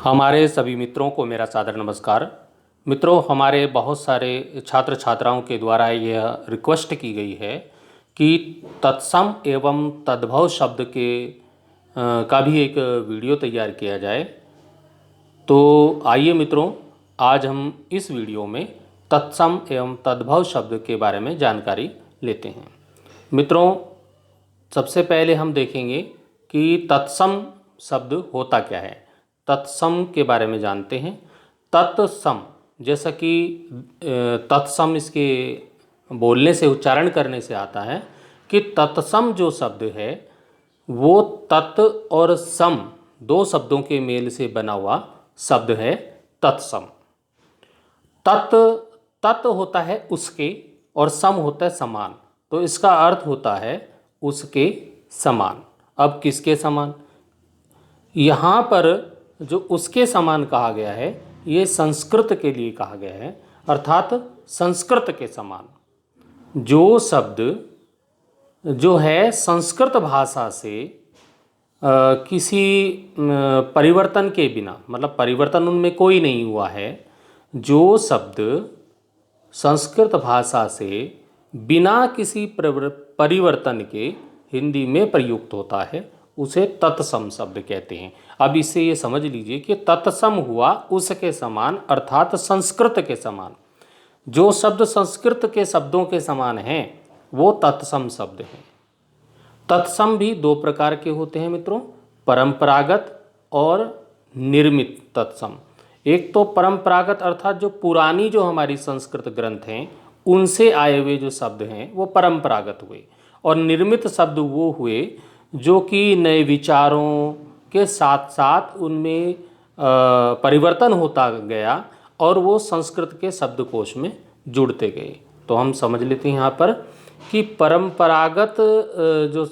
हमारे सभी मित्रों को मेरा सादर नमस्कार। मित्रों, हमारे बहुत सारे छात्र छात्राओं के द्वारा यह रिक्वेस्ट की गई है कि तत्सम एवं तद्भव शब्द के का भी एक वीडियो तैयार किया जाए। तो आइए मित्रों, आज हम इस वीडियो में तत्सम एवं तद्भव शब्द के बारे में जानकारी लेते हैं। मित्रों, सबसे पहले हम देखेंगे कि तत्सम शब्द होता क्या है। तत्सम के बारे में जानते हैं। तत्सम, जैसा कि तत्सम इसके बोलने से, उच्चारण करने से आता है कि तत्सम जो शब्द है वो तत् और सम दो शब्दों के मेल से बना हुआ शब्द है तत्सम। तत् तत् होता है उसके और सम होता है समान, तो इसका अर्थ होता है उसके समान। अब किसके समान? यहाँ पर जो उसके समान कहा गया है ये संस्कृत के लिए कहा गया है, अर्थात संस्कृत के समान। जो शब्द जो है संस्कृत भाषा से किसी परिवर्तन के बिना, मतलब परिवर्तन उनमें कोई नहीं हुआ है, जो शब्द संस्कृत भाषा से बिना किसी परिवर्तन के हिंदी में प्रयुक्त होता है उसे तत्सम शब्द कहते हैं। अब इससे ये समझ लीजिए कि तत्सम हुआ उसके समान, अर्थात संस्कृत के समान। जो शब्द संस्कृत के शब्दों के समान हैं वो तत्सम शब्द हैं। तत्सम भी दो प्रकार के होते हैं मित्रों, परंपरागत और निर्मित तत्सम। एक तो परंपरागत अर्थात जो पुरानी जो हमारी संस्कृत ग्रंथ हैं उनसे आए हुए जो शब्द हैं वो परंपरागत हुए, और निर्मित शब्द वो हुए जो कि नए विचारों के साथ साथ उनमें परिवर्तन होता गया और वो संस्कृत के शब्दकोश में जुड़ते गए। तो हम समझ लेते हैं यहाँ पर कि परंपरागत जो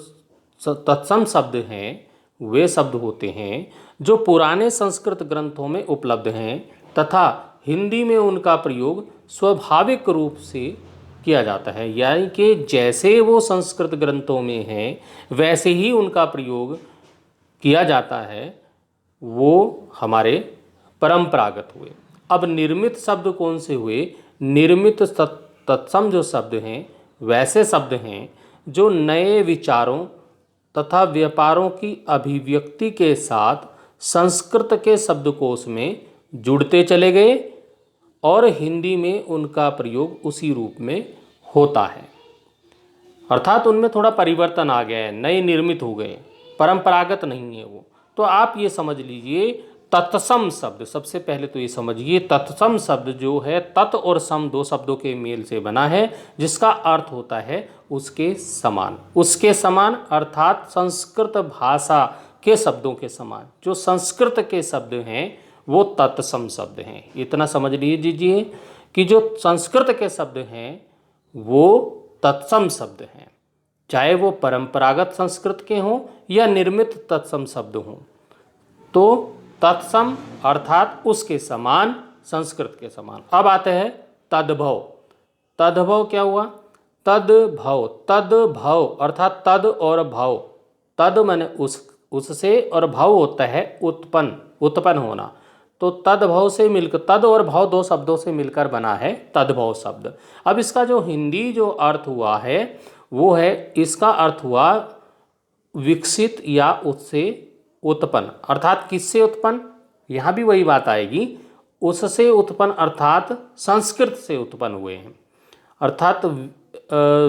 तत्सम शब्द हैं वे शब्द होते हैं जो पुराने संस्कृत ग्रंथों में उपलब्ध हैं तथा हिंदी में उनका प्रयोग स्वाभाविक रूप से किया जाता है, यानी कि जैसे वो संस्कृत ग्रंथों में हैं वैसे ही उनका प्रयोग किया जाता है, वो हमारे परंपरागत हुए। अब निर्मित शब्द कौन से हुए? निर्मित तत्सम जो शब्द हैं वैसे शब्द हैं जो नए विचारों तथा व्यापारों की अभिव्यक्ति के साथ संस्कृत के शब्दकोश में जुड़ते चले गए और हिंदी में उनका प्रयोग उसी रूप में होता है, अर्थात उनमें थोड़ा परिवर्तन आ गया है, नए निर्मित हो गए, परंपरागत नहीं है वो। तो आप ये समझ लीजिए तत्सम शब्द, सबसे पहले तो ये समझिए तत्सम शब्द जो है तत् और सम दो शब्दों के मेल से बना है, जिसका अर्थ होता है उसके समान। उसके समान अर्थात संस्कृत भाषा के शब्दों के समान। जो संस्कृत के शब्द हैं वो तत्सम शब्द हैं। इतना समझ लीजिए कि जो संस्कृत के शब्द हैं वो तत्सम शब्द हैं, चाहे वो परंपरागत संस्कृत के हों या निर्मित तत्सम शब्द हों। तो तत्सम अर्थात उसके समान, संस्कृत के समान। अब आते हैं तद्भव। तद्भव क्या हुआ? तद्भव, तद्भव अर्थात तद और भव। तद माने उससे, और भव होता है उत्पन्न, उत्पन्न होना। तो तद्भव से मिलकर, तद और भव दो शब्दों से मिलकर बना है तद्भव शब्द। अब इसका जो हिंदी जो अर्थ हुआ है वो है, इसका अर्थ हुआ विकसित या उससे उत्पन्न, अर्थात किससे उत्पन्न? यहाँ भी वही बात आएगी, उससे उत्पन्न अर्थात संस्कृत से उत्पन्न हुए हैं, अर्थात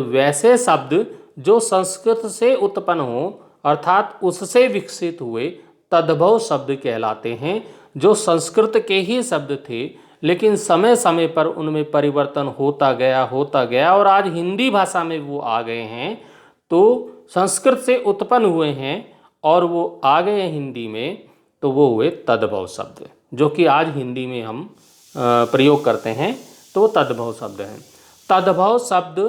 वैसे शब्द जो संस्कृत से उत्पन्न हो अर्थात उससे विकसित हुए तद्भव शब्द कहलाते हैं। जो संस्कृत के ही शब्द थे लेकिन समय समय पर उनमें परिवर्तन होता गया और आज हिंदी भाषा में वो आ गए हैं। तो संस्कृत से उत्पन्न हुए हैं और वो आ गए हैं हिंदी में, तो वो हुए तद्भव शब्द, जो कि आज हिंदी में हम प्रयोग करते हैं, तो वो तद्भव शब्द हैं। तद्भव शब्द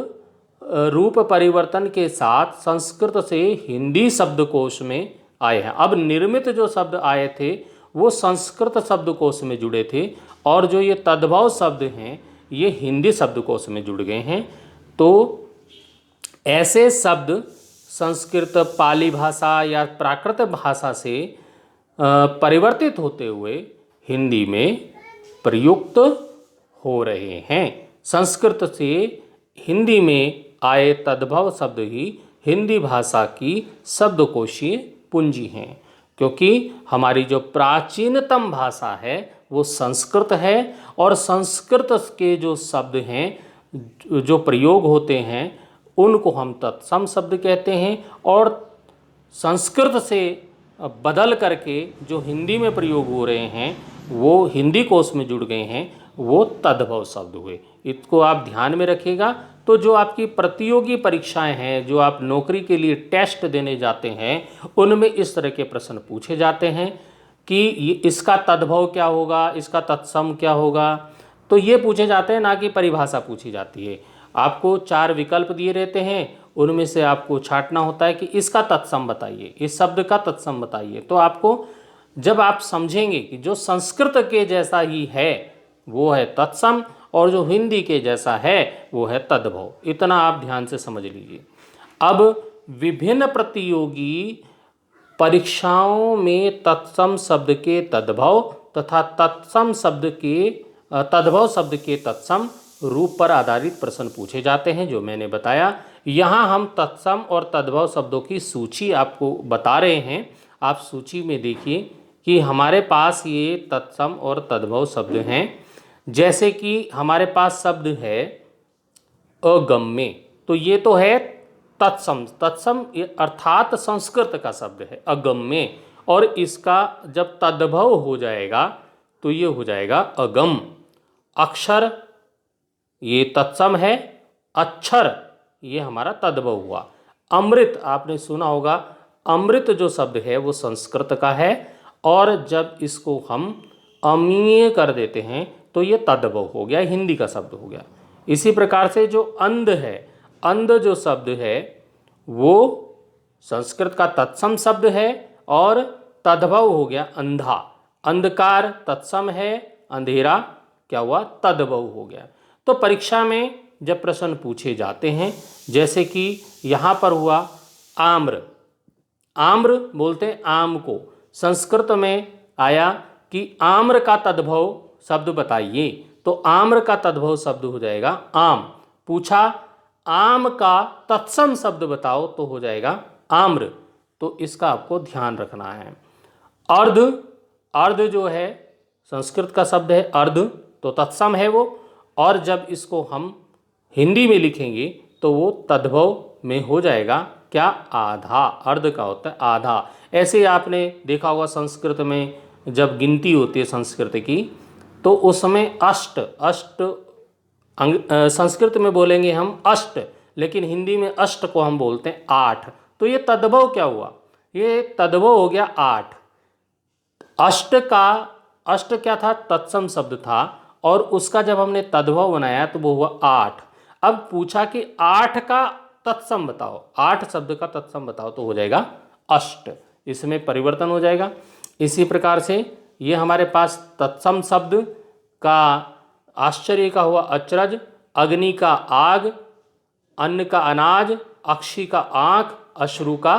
रूप परिवर्तन के साथ संस्कृत से हिंदी शब्दकोश में आए हैं। अब निर्मित जो शब्द आए थे वो संस्कृत शब्दकोश में जुड़े थे, और जो ये तद्भव शब्द हैं ये हिंदी शब्दकोश में जुड़ गए हैं। तो ऐसे शब्द संस्कृत, पाली भाषा या प्राकृत भाषा से परिवर्तित होते हुए हिंदी में प्रयुक्त हो रहे हैं। संस्कृत से हिंदी में आए तद्भव शब्द ही हिंदी भाषा की शब्दकोशीय पूंजी हैं, क्योंकि हमारी जो प्राचीनतम भाषा है वो संस्कृत है, और संस्कृत के जो शब्द हैं, जो प्रयोग होते हैं, उनको हम तत्सम शब्द कहते हैं, और संस्कृत से बदल करके जो हिंदी में प्रयोग हो रहे हैं वो हिंदी कोश में जुड़ गए हैं, वो तद्भव शब्द हुए। इसको आप ध्यान में रखिएगा। तो जो आपकी प्रतियोगी परीक्षाएं हैं, जो आप नौकरी के लिए टेस्ट देने जाते हैं, उनमें इस तरह के प्रश्न पूछे जाते हैं कि इसका तद्भव क्या होगा, इसका तत्सम क्या होगा। तो ये पूछे जाते हैं, ना कि परिभाषा पूछी जाती है। आपको 4 विकल्प दिए रहते हैं, उनमें से आपको छांटना होता है कि इसका तत्सम बताइए, इस शब्द का तत्सम बताइए। तो आपको जब आप समझेंगे कि जो संस्कृत के जैसा ही है वो है तत्सम, और जो हिंदी के जैसा है वो है तद्भव, इतना आप ध्यान से समझ लीजिए। अब विभिन्न प्रतियोगी परीक्षाओं में तत्सम शब्द के तद्भव तथा तद्भव शब्द के तत्सम रूप पर आधारित प्रश्न पूछे जाते हैं, जो मैंने बताया। यहाँ हम तत्सम और तद्भव शब्दों की सूची आपको बता रहे हैं। आप सूची में देखिए कि हमारे पास ये तत्सम और तद्भव शब्द हैं। जैसे कि हमारे पास शब्द है अगम्य, तो ये तो है तत्सम। तत्सम अर्थात संस्कृत का शब्द है अगम्य, और इसका जब तद्भव हो जाएगा तो ये हो जाएगा अगम। अक्षर ये तत्सम है, अक्षर ये हमारा तद्भव हुआ। अमृत आपने सुना होगा, अमृत जो शब्द है वो संस्कृत का है, और जब इसको हम अमीय कर देते हैं तो ये तद्भव हो गया, हिंदी का शब्द हो गया। इसी प्रकार से जो अंध है, अंध जो शब्द है वो संस्कृत का तत्सम शब्द है, और तद्भव हो गया अंधा। अंधकार तत्सम है, अंधेरा क्या हुआ, तद्भव हो गया। तो परीक्षा में जब प्रश्न पूछे जाते हैं, जैसे कि यहाँ पर हुआ आम्र, आम्र बोलते हैं आम को, संस्कृत में आया कि आम्र का तद्भव शब्द बताइए, तो आम्र का तद्भव शब्द हो जाएगा आम। पूछा आम का तत्सम शब्द बताओ, तो हो जाएगा आम्र। तो इसका आपको ध्यान रखना है। अर्ध, अर्ध जो है संस्कृत का शब्द है अर्ध, तो तत्सम है वो, और जब इसको हम हिंदी में लिखेंगे तो वो तद्भव में हो जाएगा क्या, आधा। अर्ध का होता है आधा। ऐसे आपने देखा होगा संस्कृत में जब गिनती होती है संस्कृत की, तो उसमें अष्ट, संस्कृत में बोलेंगे हम अष्ट, लेकिन हिंदी में अष्ट को हम बोलते हैं 8। तो ये तद्भव क्या हुआ, ये तद्भव हो गया 8। अष्ट का, अष्ट क्या था, तत्सम शब्द था, और उसका जब हमने तद्भव बनाया तो वो हुआ 8। अब पूछा कि 8 का तत्सम बताओ, 8 शब्द का तत्सम बताओ, तो हो जाएगा अष्ट। इसमें परिवर्तन हो जाएगा। इसी प्रकार से ये हमारे पास तत्सम शब्द का आश्चर्य का हुआ अचरज, अग्नि का आग, अन्न का अनाज, अक्षी का आँख, अश्रु का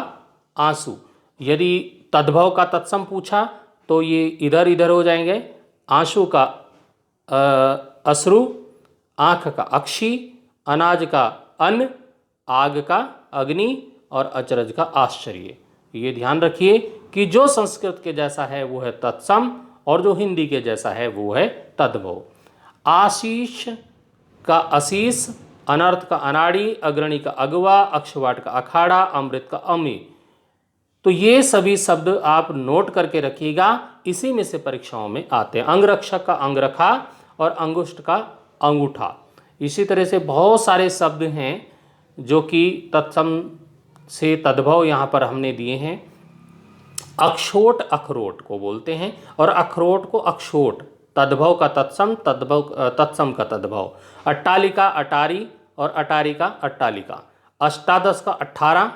आंसू। यदि तद्भव का तत्सम पूछा तो ये इधर इधर हो जाएंगे, आंसू का अश्रु, आँख का अक्षी, अनाज का अन्न, आग का अग्नि, और अचरज का आश्चर्य। ये ध्यान रखिए कि जो संस्कृत के जैसा है वो है तत्सम, और जो हिंदी के जैसा है वो है तद्भव। आशीष का आशीष, अनर्थ का अनाड़ी, अग्रणी का अगवा, अक्षवाट का अखाड़ा, अमृत का अमी। तो ये सभी शब्द आप नोट करके रखिएगा, इसी में से परीक्षाओं में आते हैं। अंगरक्षक का अंगरखा, और अंगुष्ठ का अंगूठा। इसी तरह से बहुत सारे शब्द हैं जो कि तत्सम से तद्भव यहाँ पर हमने दिए हैं। अक्षोट अखरोट को बोलते हैं, और अखरोट को अक्षोट, तद्भव का तत्सम, तत्सम का तद्भव। अट्टालिका अटारी, और अटारी का अट्टालिका। अष्टादश का 18,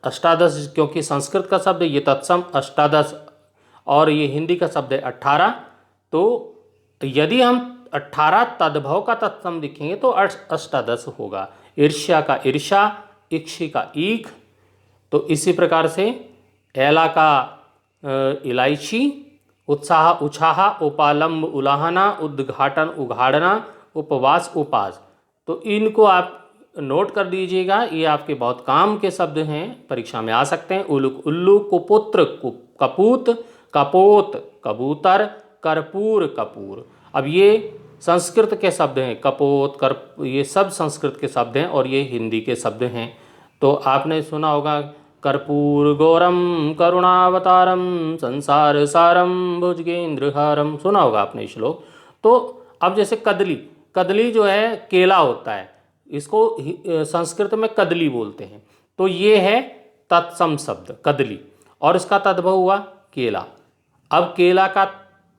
अष्टादश क्योंकि संस्कृत का शब्द है, ये तत्सम अष्टादश, और ये हिंदी का शब्द है 18। तो यदि हम 18 तद्भव का तत्सम लिखेंगे तो अष्टादश होगा। ईर्ष्या का ईर्षा, इक्षी का ईख। तो इसी प्रकार से एला का इलायची, उत्साह उछाह, उपालंब उलाहना, उद्घाटन उघाड़ना, उपवास उपास। तो इनको आप नोट कर दीजिएगा, ये आपके बहुत काम के शब्द हैं, परीक्षा में आ सकते हैं। उलुक उल्लू, कुपुत्र कपूत, कपोत कबूतर, कर्पूर कपूर। अब ये संस्कृत के शब्द हैं, कपोत कर, ये सब संस्कृत के शब्द हैं और ये हिंदी के शब्द हैं। तो आपने सुना होगा कर्पूर गौरम करुणावतारम संसार सारम भुजगेंद्रहारम, सुना होगा आपने श्लोक। तो अब जैसे कदली, कदली जो है केला होता है, इसको संस्कृत में कदली बोलते हैं। तो ये है तत्सम शब्द कदली, और इसका तद्भव हुआ केला। अब केला का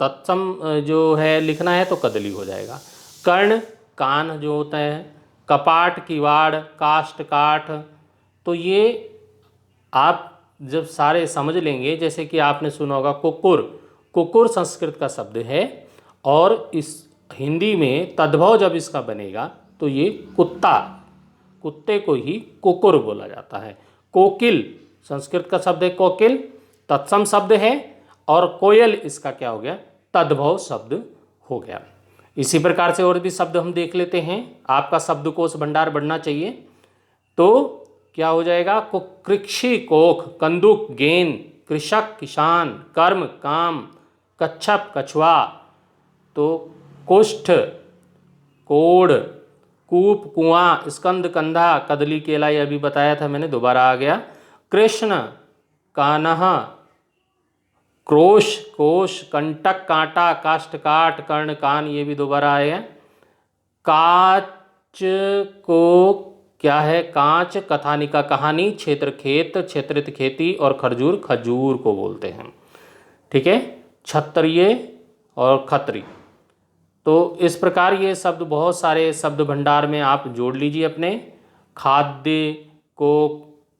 तत्सम जो है लिखना है तो कदली हो जाएगा। कर्ण कान जो होता है, कपाट किवाड़, काष्ठ काठ। तो ये आप जब सारे समझ लेंगे, जैसे कि आपने सुना होगा कुकुर, कुकुर संस्कृत का शब्द है और इस हिंदी में तद्भव जब इसका बनेगा तो ये कुत्ता, कुत्ते को ही कुकुर बोला जाता है। कोकिल संस्कृत का शब्द है कोकिल, तत्सम शब्द है, और कोयल इसका क्या हो गया, तद्भव शब्द हो गया। इसी प्रकार से और भी शब्द हम देख लेते हैं, आपका शब्दकोश भंडार बढ़ना चाहिए। तो क्या हो जाएगा, कृषि कोख, कंदुक गेंद, कृषक किसान, कर्म काम, कच्छप कछुआ। तो कुष्ठ कोढ़, कूप कुआं, स्कंद कंधा, कदली केला, ये अभी बताया था मैंने, दोबारा आ गया। कृष्ण कान्हा, क्रोश कोश, कंटक कांटा, काष्ठ काट, कर्ण कान, ये भी दोबारा आएगा। काच को क्या है, कांच, कथानिका कहानी, क्षेत्र खेत, क्षेत्रित खेती, और खरजूर खजूर को बोलते हैं। ठीक है, क्षत्रिय और खत्री। तो इस प्रकार ये शब्द बहुत सारे शब्द भंडार में आप जोड़ लीजिए अपने। खाद्य को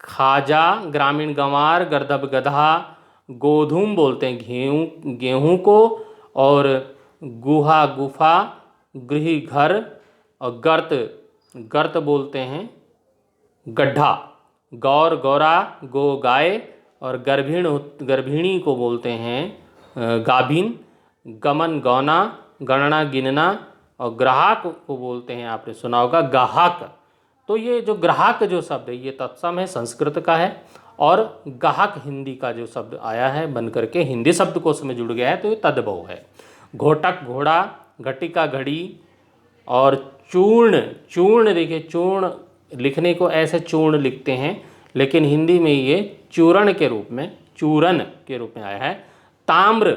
खाजा, ग्रामीण गंवार, गर्दभ गधा, गोधूम बोलते हैं गेहूँ, गेहूँ को, और गुहा गुफा, गृह घर, और गर्त, गर्त बोलते हैं गड्ढा, गौर गौरा, गो गाय, और गर्भिण गर्भिणी को बोलते हैं गाभिन, गमन गौना, गणना गिनना, और ग्राहक को बोलते हैं, आपने सुना होगा गाहक। तो ये जो ग्राहक जो शब्द है ये तत्सम है, संस्कृत का है, और गाहक हिंदी का जो शब्द आया है बन करके हिंदी शब्दकोश में जुड़ गया है, तो ये तद्भव है। घोटक घोड़ा, घटिका घड़ी, और चूर्ण, चूर्ण देखिए, चूर्ण लिखने को ऐसे चूर्ण लिखते हैं, लेकिन हिंदी में ये चूरण के रूप में, चूरन के रूप में आया है। ताम्र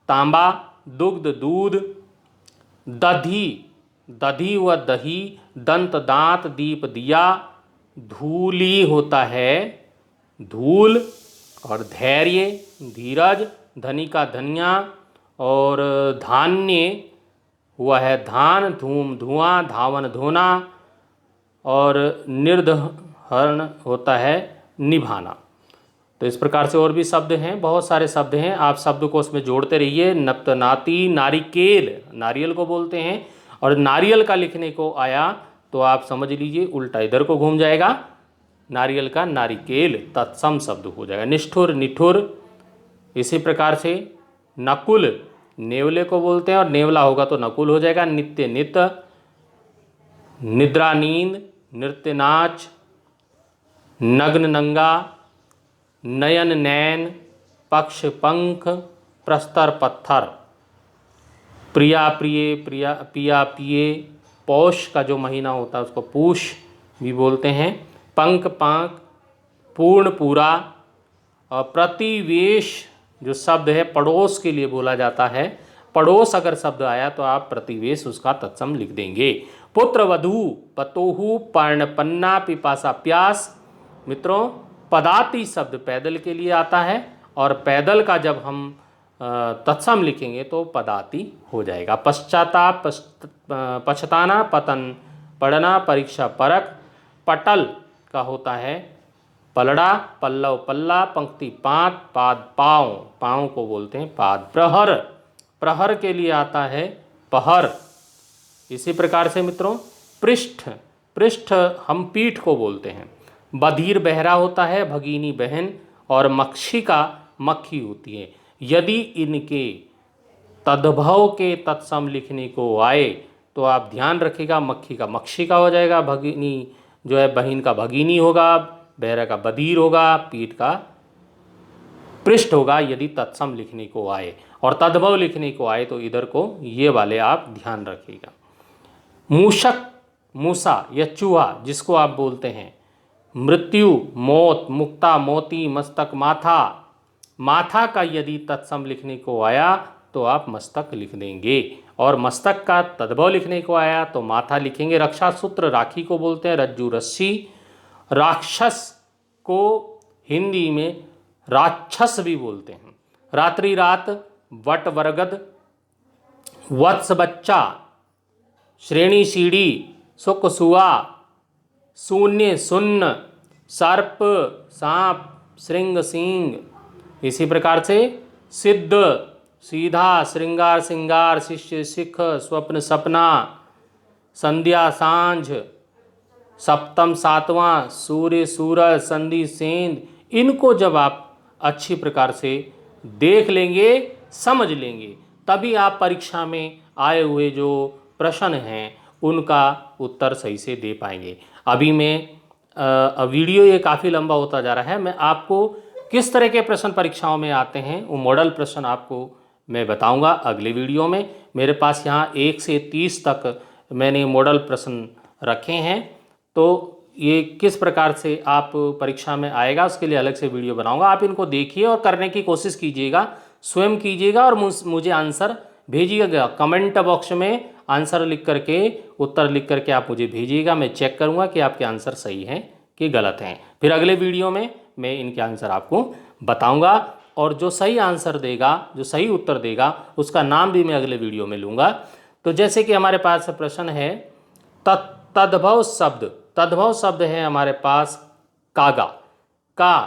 तांबा, दुग्ध दूध, दधी, दधी व दही, दंत दांत, दीप दिया, धूली होता है धूल, और धैर्य धीरज, धनी का धनिया, और धान्य हुआ है धान, धूम धुआं, धावन धोना, और निर्धहरण होता है निभाना। तो इस प्रकार से और भी शब्द हैं, बहुत सारे शब्द हैं, आप शब्दकोश में जोड़ते रहिए। नप्तनाती, नारिकेल, नारियल को बोलते हैं, और नारियल का लिखने को आया तो आप समझ लीजिए उल्टा इधर को घूम जाएगा, नारियल का नारिकेल तत्सम शब्द हो जाएगा। निष्ठुर निठुर, इसी प्रकार से नकुल, नेवले को बोलते हैं, और नेवला होगा तो नकुल हो जाएगा। नित्य नित, निद्रा नींद, नृत्य नाच, नग्न नंगा, नयन नैन, पक्ष पंख, प्रस्तर पत्थर, प्रिया प्रिय, प्रिया पिया पिए, पौष का जो महीना होता है उसको पूष भी बोलते हैं। पंख पांक, पूर्ण पूरा, और प्रतिवेश जो शब्द है पड़ोस के लिए बोला जाता है, पड़ोस अगर शब्द आया तो आप प्रतिवेश उसका तत्सम लिख देंगे। पुत्र वधू, पतोहू, पर्णपन्ना, पिपासा प्यास। मित्रों, पदाति शब्द पैदल के लिए आता है, और पैदल का जब हम तत्सम लिखेंगे तो पदाति हो जाएगा। पश्चाताप, पछताना, पतन, पढ़ना, परीक्षा परख। पटल का होता है पलड़ा, पल्लव पल्ला, पंक्ति पात, पाद पाँव, पाँव को बोलते हैं पाद। प्रहर, प्रहर के लिए आता है पहर। इसी प्रकार से मित्रों पृष्ठ, पृष्ठ हम पीठ को बोलते हैं। बधिर बहरा होता है, भगीनी बहन, और मक्षिका मक्खी होती है। यदि इनके तद्भव के तत्सम लिखने को आए तो आप ध्यान रखिएगा, मक्खी का मक्षिका हो जाएगा, भगिनी जो है बहिन का भगिनी होगा, बहरा का बधिर होगा, पीठ का पृष्ठ होगा यदि तत्सम लिखने को आए। और तद्भव लिखने को आए तो इधर को ये वाले आप ध्यान रखिएगा। मूषक, मूसा या चूहा जिसको आप बोलते हैं, मृत्यु, मौत, मुक्ता, मोती, मस्तक, माथा। माथा का यदि तत्सम लिखने को आया तो आप मस्तक लिख देंगे, और मस्तक का तद्भव लिखने को आया तो माथा लिखेंगे। रक्षा सूत्र, राखी को बोलते हैं, रज्जु रस्सी। राक्षस को हिंदी में राक्षस भी बोलते हैं। रात्रि रात, वट वरगद, वत्स बच्चा, श्रेणी सीढ़ी, सुक सुआ, शून्य शून्य, सर्प सांप, श्रृंग सिंह। इसी प्रकार से सिद्ध सीधा, श्रृंगार सिंगार, शिष्य शिख, स्वप्न सपना, संध्या सांझ, सप्तम सातवां, सूर्य सूरज, संधि सेंध। इनको जब आप अच्छी प्रकार से देख लेंगे, समझ लेंगे, तभी आप परीक्षा में आए हुए जो प्रश्न हैं उनका उत्तर सही से दे पाएंगे। अभी मैं वीडियो ये काफ़ी लंबा होता जा रहा है। मैं आपको किस तरह के प्रश्न परीक्षाओं में आते हैं वो मॉडल प्रश्न आपको मैं बताऊंगा अगले वीडियो में। मेरे पास यहाँ 1 से 30 तक मैंने मॉडल प्रश्न रखे हैं, तो ये किस प्रकार से आप परीक्षा में आएगा उसके लिए अलग से वीडियो बनाऊंगा। आप इनको देखिए और करने की कोशिश कीजिएगा, स्वयं कीजिएगा और मुझे आंसर भेजिएगा। कमेंट बॉक्स में आंसर लिख करके, उत्तर लिख करके आप मुझे भेजिएगा। मैं चेक करूंगा कि आपके आंसर सही हैं कि गलत हैं। फिर अगले वीडियो में मैं इनके आंसर आपको बताऊंगा, और जो सही आंसर देगा, जो सही उत्तर देगा, उसका नाम भी मैं अगले वीडियो में लूँगा। तो जैसे कि हमारे पास प्रश्न है तद्भव शब्द। तद्भव शब्द है हमारे पास कागा का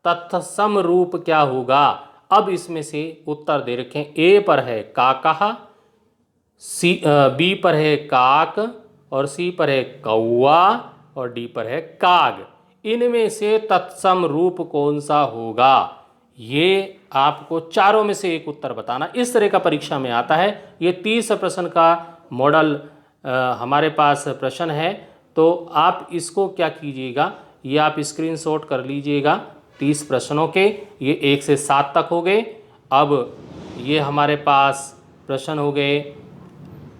तत्सम रूप क्या होगा। अब इसमें से उत्तर दे रखें। ए पर है काका, बी पर है काक, और सी पर है कौआ, और डी पर है काग। इनमें से तत्सम रूप कौन सा होगा, ये आपको चारों में से एक उत्तर बताना। इस तरह का परीक्षा में आता है। ये 30 प्रश्न का मॉडल हमारे पास प्रश्न है। तो आप इसको क्या कीजिएगा, ये आप स्क्रीनशॉट कर लीजिएगा 30 प्रश्नों के। ये 1 से 7 तक हो गए। अब ये हमारे पास प्रश्न हो गए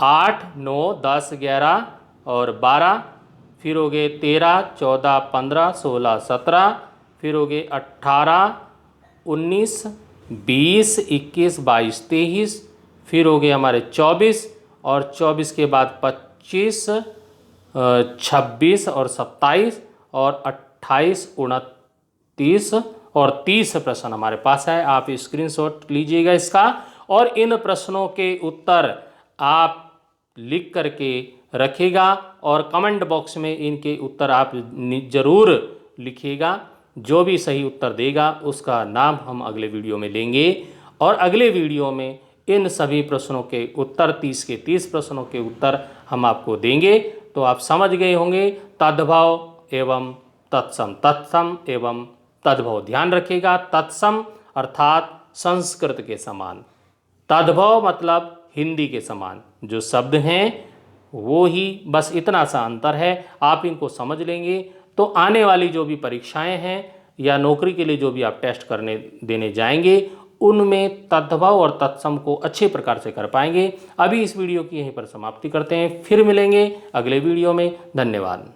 8, 9, 10, 11 और 12। फिर हो गए 13, 14, 15, 16, 17। फिर हो गए 18, 19, 20, 21, 22, 23। फिर हो गए हमारे 24, और 24 के बाद 25, 26 और 27 और 28, 29 और 30 प्रश्न हमारे पास है। आप स्क्रीनशॉट लीजिएगा इसका, और इन प्रश्नों के उत्तर आप लिख करके रखिएगा, और कमेंट बॉक्स में इनके उत्तर आप ज़रूर लिखिएगा। जो भी सही उत्तर देगा उसका नाम हम अगले वीडियो में लेंगे, और अगले वीडियो में इन सभी प्रश्नों के उत्तर, 30 के 30 प्रश्नों के उत्तर हम आपको देंगे। तो आप समझ गए होंगे तद्भव एवं तत्सम, तत्सम एवं तद्भव। ध्यान रखिएगा, तत्सम अर्थात संस्कृत के समान, तद्भव मतलब हिंदी के समान। जो शब्द हैं वो ही, बस इतना सा अंतर है। आप इनको समझ लेंगे तो आने वाली जो भी परीक्षाएं हैं या नौकरी के लिए जो भी आप टेस्ट करने देने जाएंगे उनमें तद्भव और तत्सम को अच्छे प्रकार से कर पाएंगे। अभी इस वीडियो की यहीं पर समाप्ति करते हैं, फिर मिलेंगे अगले वीडियो में। धन्यवाद।